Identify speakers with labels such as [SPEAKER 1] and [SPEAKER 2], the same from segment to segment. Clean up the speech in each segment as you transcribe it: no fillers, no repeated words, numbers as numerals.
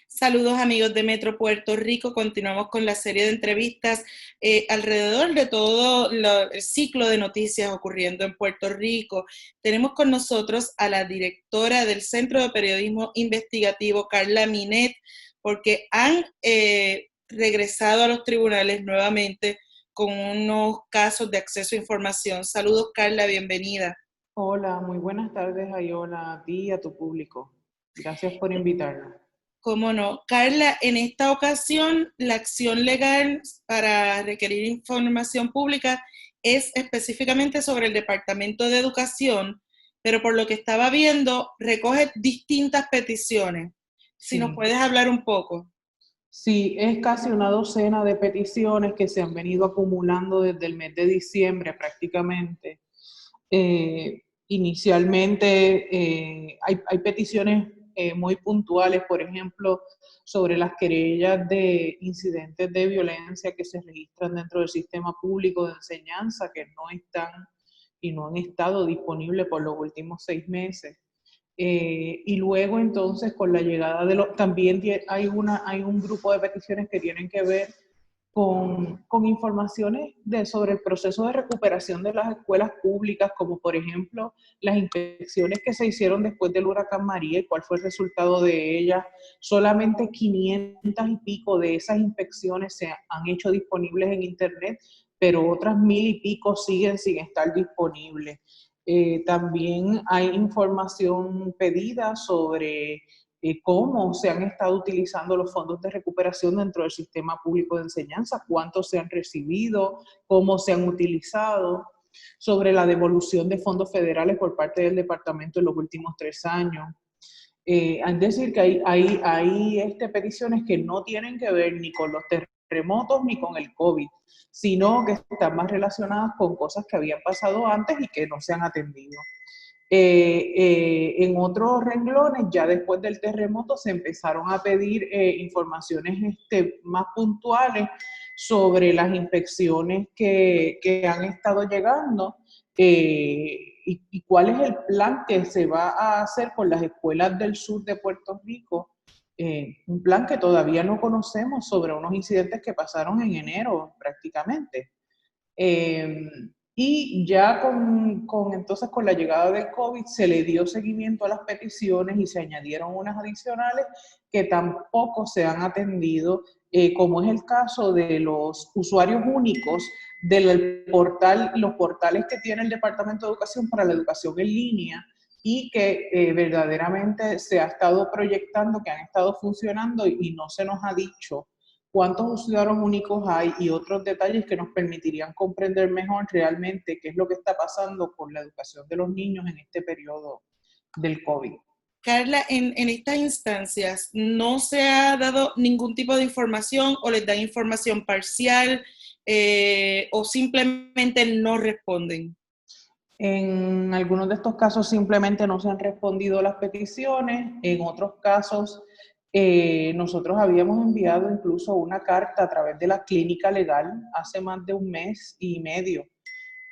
[SPEAKER 1] Saludos amigos de Metro Puerto Rico, continuamos con la serie de entrevistas alrededor de todo el ciclo de noticias ocurriendo en Puerto Rico. Tenemos con nosotros a la directora del Centro de Periodismo Investigativo, Carla Minet, porque han regresado a los tribunales nuevamente con unos casos de acceso a información. Saludos Carla, bienvenida.
[SPEAKER 2] Hola, muy buenas tardes, Ayola, a ti y a tu público. Gracias por invitarnos.
[SPEAKER 1] Cómo no. Carla, en esta ocasión la acción legal para requerir información pública es específicamente sobre el Departamento de Educación, pero por lo que estaba viendo recoge distintas peticiones. Si nos puedes hablar un poco.
[SPEAKER 2] Sí, es casi una docena de peticiones que se han venido acumulando desde el mes de diciembre prácticamente. Inicialmente hay peticiones muy puntuales, por ejemplo, sobre las querellas de incidentes de violencia que se registran dentro del sistema público de enseñanza, que no están y no han estado disponibles por los últimos 6 meses. Y luego entonces con la llegada de los, también hay un grupo de peticiones que tienen que ver con informaciones sobre el proceso de recuperación de las escuelas públicas, como por ejemplo las inspecciones que se hicieron después del huracán María y cuál fue el resultado de ellas. Solamente 500 y pico de esas inspecciones se han hecho disponibles en internet, pero otras 1000 y pico siguen sin estar disponibles. También hay información pedida sobre cómo se han estado utilizando los fondos de recuperación dentro del sistema público de enseñanza, cuántos se han recibido, cómo se han utilizado, sobre la devolución de fondos federales por parte del departamento en los últimos 3 años. Es decir, que hay peticiones que no tienen que ver ni con los terremotos ni con el COVID, sino que están más relacionadas con cosas que habían pasado antes y que no se han atendido. En otros renglones, ya después del terremoto, se empezaron a pedir informaciones más puntuales sobre las inspecciones que han estado llegando y cuál es el plan que se va a hacer con las escuelas del sur de Puerto Rico. Un plan que todavía no conocemos sobre unos incidentes que pasaron en enero prácticamente. Y ya entonces con la llegada del COVID se le dio seguimiento a las peticiones y se añadieron unas adicionales que tampoco se han atendido, como es el caso de los usuarios únicos del portal, los portales que tiene el Departamento de Educación para la educación en línea y que verdaderamente se ha estado proyectando, que han estado funcionando y no se nos ha dicho cuántos usuarios únicos hay y otros detalles que nos permitirían comprender mejor realmente qué es lo que está pasando con la educación de los niños en este periodo del COVID.
[SPEAKER 1] Carla, en estas instancias no se ha dado ningún tipo de información o les dan información parcial o simplemente no responden.
[SPEAKER 2] En algunos de estos casos simplemente no se han respondido las peticiones, en otros casos nosotros habíamos enviado incluso una carta a través de la clínica legal hace más de 1 mes y medio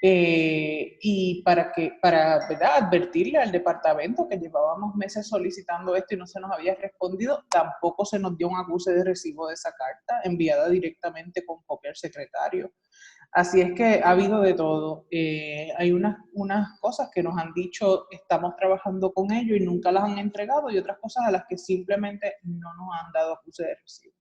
[SPEAKER 2] y ¿verdad? Advertirle al departamento que llevábamos meses solicitando esto y no se nos había respondido. Tampoco se nos dio un acuse de recibo de esa carta enviada directamente con copia al secretario. Así es que ha habido de todo. Hay unas cosas que nos han dicho, estamos trabajando con ellos y nunca las han entregado, y otras cosas a las que simplemente no nos han dado acuse de recibo.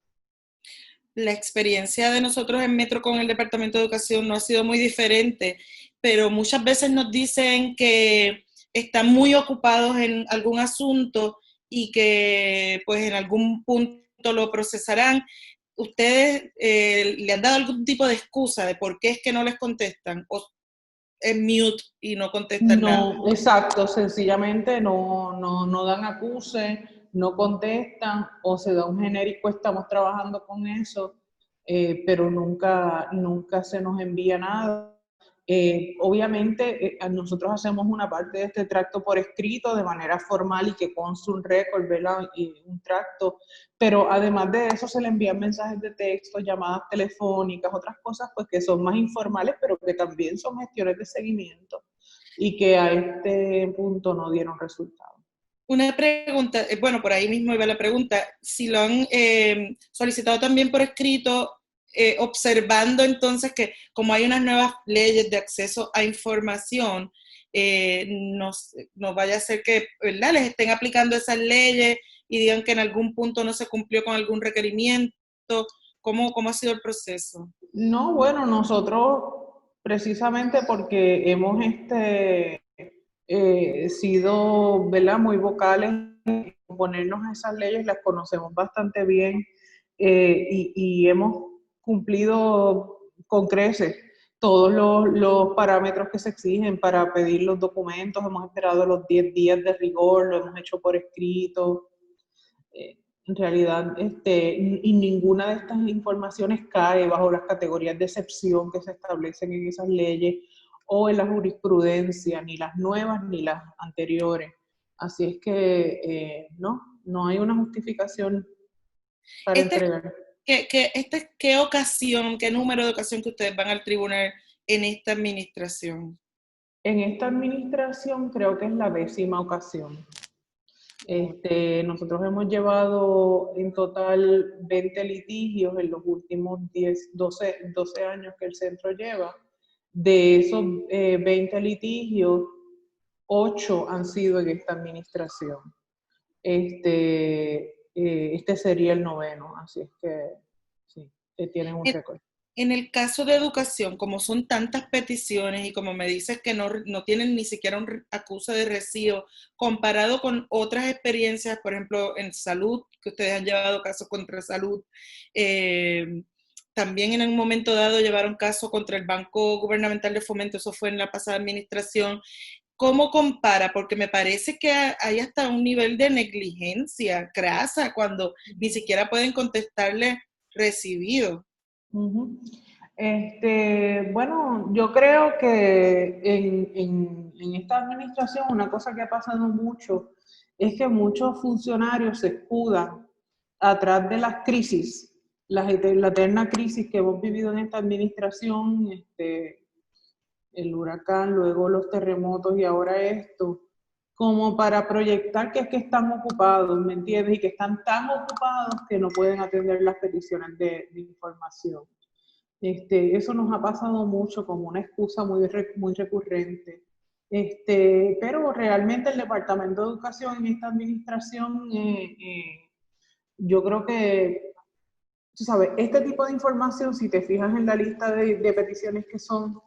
[SPEAKER 1] La experiencia de nosotros en Metro con el Departamento de Educación no ha sido muy diferente, pero muchas veces nos dicen que están muy ocupados en algún asunto y que pues en algún punto lo procesarán. ¿Ustedes le han dado algún tipo de excusa de por qué es que no les contestan? ¿O en mute y no contestan nada?
[SPEAKER 2] No, exacto, sencillamente no dan acuse, no contestan o se da un genérico, estamos trabajando con eso, pero nunca se nos envía nada. Obviamente nosotros hacemos una parte de este tracto por escrito de manera formal y que conste un récord, ¿verdad? Y un tracto, pero además de eso se le envían mensajes de texto, llamadas telefónicas, otras cosas pues que son más informales, pero que también son gestiones de seguimiento y que a este punto no dieron resultado.
[SPEAKER 1] Una pregunta, bueno, por ahí mismo iba la pregunta, si lo han solicitado también por escrito, observando entonces que como hay unas nuevas leyes de acceso a información, no vaya a ser que, ¿verdad?, les estén aplicando esas leyes y digan que en algún punto no se cumplió con algún requerimiento. ¿Cómo ha sido el proceso?
[SPEAKER 2] No, bueno, nosotros precisamente porque hemos sido, ¿verdad?, muy vocales en oponernos a esas leyes, las conocemos bastante bien, y hemos cumplido con creces todos los parámetros que se exigen para pedir los documentos. Hemos esperado los 10 días de rigor, lo hemos hecho por escrito. En realidad, y ninguna de estas informaciones cae bajo las categorías de excepción que se establecen en esas leyes o en la jurisprudencia, ni las nuevas ni las anteriores. Así es que no hay una justificación para
[SPEAKER 1] Este,
[SPEAKER 2] entregar.
[SPEAKER 1] ¿Qué ocasión, qué número de ocasión que ustedes van al tribunal en esta administración?
[SPEAKER 2] En esta administración creo que es la 10ª ocasión. Nosotros hemos llevado en total 20 litigios en los últimos 12 años que el centro lleva. De esos 20 litigios, 8 han sido en esta administración. Este sería el 9º, así es que sí, tienen un récord.
[SPEAKER 1] En el caso de educación, como son tantas peticiones y como me dices que no tienen ni siquiera un acuse de recibo, comparado con otras experiencias, por ejemplo, en salud, que ustedes han llevado casos contra salud, también en un momento dado llevaron caso contra el Banco Gubernamental de Fomento, eso fue en la pasada administración. ¿Cómo compara? Porque me parece que hay hasta un nivel de negligencia crasa cuando ni siquiera pueden contestarle recibido.
[SPEAKER 2] Uh-huh. Bueno, yo creo que en esta administración una cosa que ha pasado mucho es que muchos funcionarios se escudan atrás de las crisis, la eterna crisis que hemos vivido en esta administración, el huracán, luego los terremotos y ahora esto, como para proyectar que es que están ocupados, ¿me entiendes? Y que están tan ocupados que no pueden atender las peticiones de información. Eso nos ha pasado mucho como una excusa muy recurrente. Pero realmente el Departamento de Educación en esta administración, yo creo que, tú sabes, este tipo de información, si te fijas en la lista de peticiones que son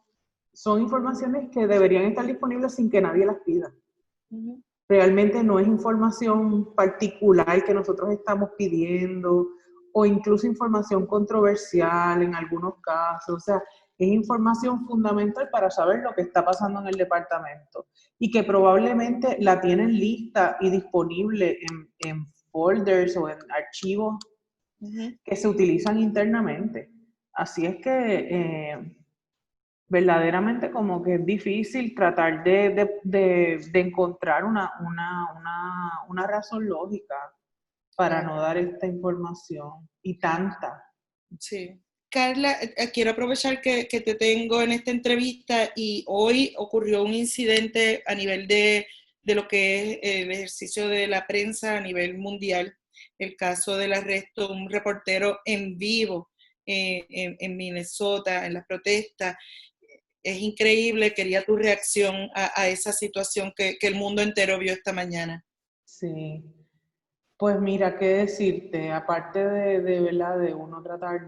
[SPEAKER 2] informaciones que deberían estar disponibles sin que nadie las pida. Uh-huh. Realmente no es información particular que nosotros estamos pidiendo, o incluso información controversial en algunos casos. O sea, es información fundamental para saber lo que está pasando en el departamento y que probablemente la tienen lista y disponible en folders o en archivos que se utilizan internamente. Así es que verdaderamente como que es difícil tratar de encontrar una razón lógica para no dar esta información y tanta.
[SPEAKER 1] Sí. Carla, quiero aprovechar que te tengo en esta entrevista y hoy ocurrió un incidente a nivel de lo que es el ejercicio de la prensa a nivel mundial, el caso del arresto de un reportero en vivo en Minnesota, en las protestas. Es increíble, quería tu reacción a esa situación que el mundo entero vio esta mañana.
[SPEAKER 2] Sí, pues mira, qué decirte, aparte de ¿verdad? De uno tratar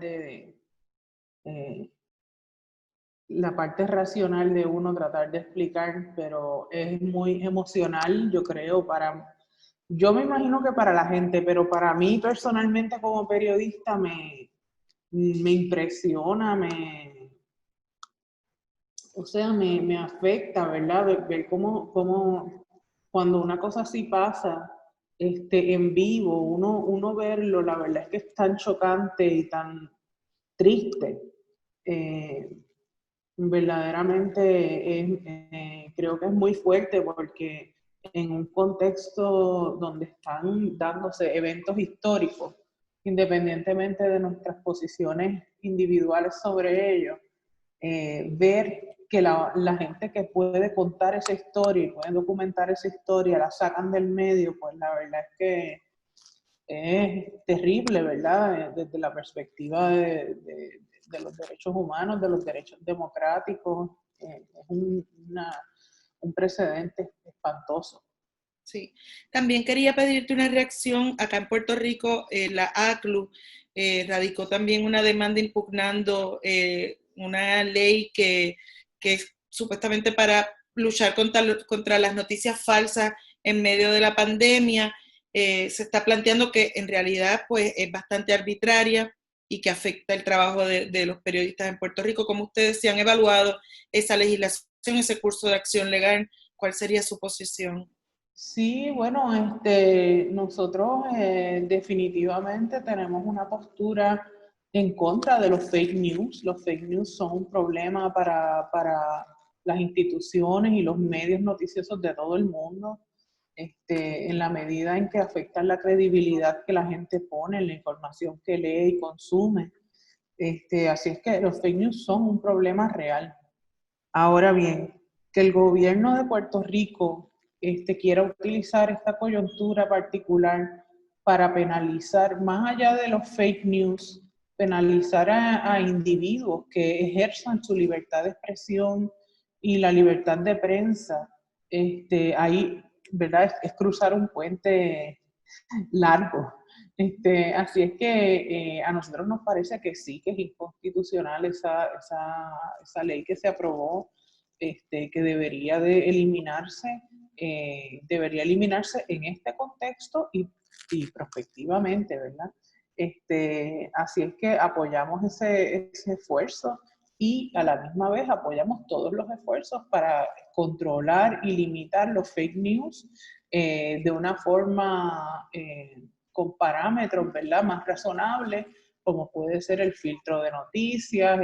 [SPEAKER 2] la parte racional de uno tratar de explicar, pero es muy emocional, yo creo, yo me imagino que para la gente, pero para mí personalmente como periodista me impresiona, me afecta, ¿verdad? Ver cómo cuando una cosa así pasa, en vivo, uno verlo, la verdad es que es tan chocante y tan triste. Verdaderamente creo que es muy fuerte porque en un contexto donde están dándose eventos históricos, independientemente de nuestras posiciones individuales sobre ellos, ver que la gente que puede contar esa historia y puede documentar esa historia la sacan del medio, pues la verdad es que es terrible, ¿verdad? Desde la perspectiva de los derechos humanos, de los derechos democráticos, es un precedente espantoso.
[SPEAKER 1] Sí. También quería pedirte una reacción. Acá en Puerto Rico, la ACLU radicó también una demanda impugnando una ley que es supuestamente para luchar contra las noticias falsas en medio de la pandemia. Se está planteando que en realidad pues, es bastante arbitraria y que afecta el trabajo de los periodistas en Puerto Rico. ¿Cómo ustedes se han evaluado esa legislación, ese curso de acción legal? ¿Cuál sería su posición?
[SPEAKER 2] Sí, bueno, nosotros definitivamente tenemos una postura en contra de los fake news. Los fake news son un problema para las instituciones y los medios noticiosos de todo el mundo, en la medida en que afectan la credibilidad que la gente pone en la información que lee y consume. Así es que los fake news son un problema real. Ahora bien, que el gobierno de Puerto Rico quiera utilizar esta coyuntura particular para penalizar, más allá de los fake news, penalizar a individuos que ejerzan su libertad de expresión y la libertad de prensa, ahí, ¿verdad? Es cruzar un puente largo. Así es que a nosotros nos parece que sí, que es inconstitucional esa ley que se aprobó, que debería eliminarse en este contexto y prospectivamente, ¿verdad? Así es que apoyamos ese esfuerzo y a la misma vez apoyamos todos los esfuerzos para controlar y limitar los fake news de una forma con parámetros, ¿verdad?, más razonables, como puede ser el filtro de noticias,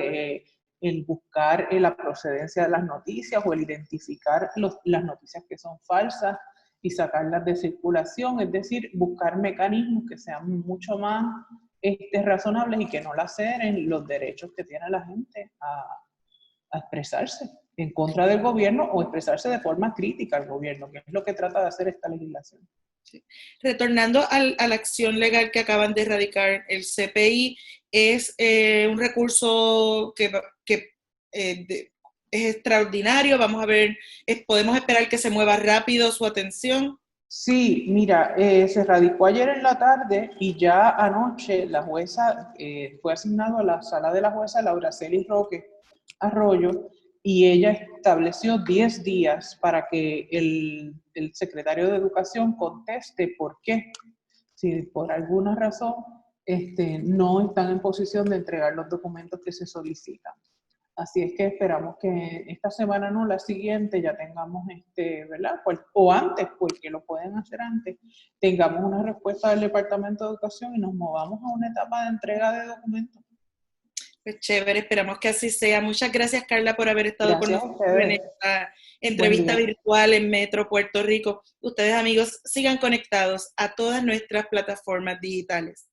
[SPEAKER 2] el buscar la procedencia de las noticias o el identificar las noticias que son falsas y sacarlas de circulación, es decir, buscar mecanismos que sean mucho más razonables y que no laceren los derechos que tiene la gente a expresarse en contra del gobierno o expresarse de forma crítica al gobierno, que es lo que trata de hacer esta legislación.
[SPEAKER 1] Sí. Retornando a la acción legal que acaban de erradicar el CPI, es un recurso que es extraordinario. Vamos a ver, podemos esperar que se mueva rápido su atención.
[SPEAKER 2] Sí, mira, se radicó ayer en la tarde y ya anoche la jueza fue asignado a la sala de la jueza Laura Celis Roque Arroyo y ella estableció 10 días para que el secretario de Educación conteste por qué, si por alguna razón no están en posición de entregar los documentos que se solicitan. Así es que esperamos que esta semana, no, la siguiente, ya tengamos, ¿verdad? O antes, porque lo pueden hacer antes, tengamos una respuesta del Departamento de Educación y nos movamos a una etapa de entrega de documentos.
[SPEAKER 1] Pues chévere, esperamos que así sea. Muchas gracias, Carla, por haber estado con nosotros en esta entrevista virtual en Metro Puerto Rico. Ustedes, amigos, sigan conectados a todas nuestras plataformas digitales.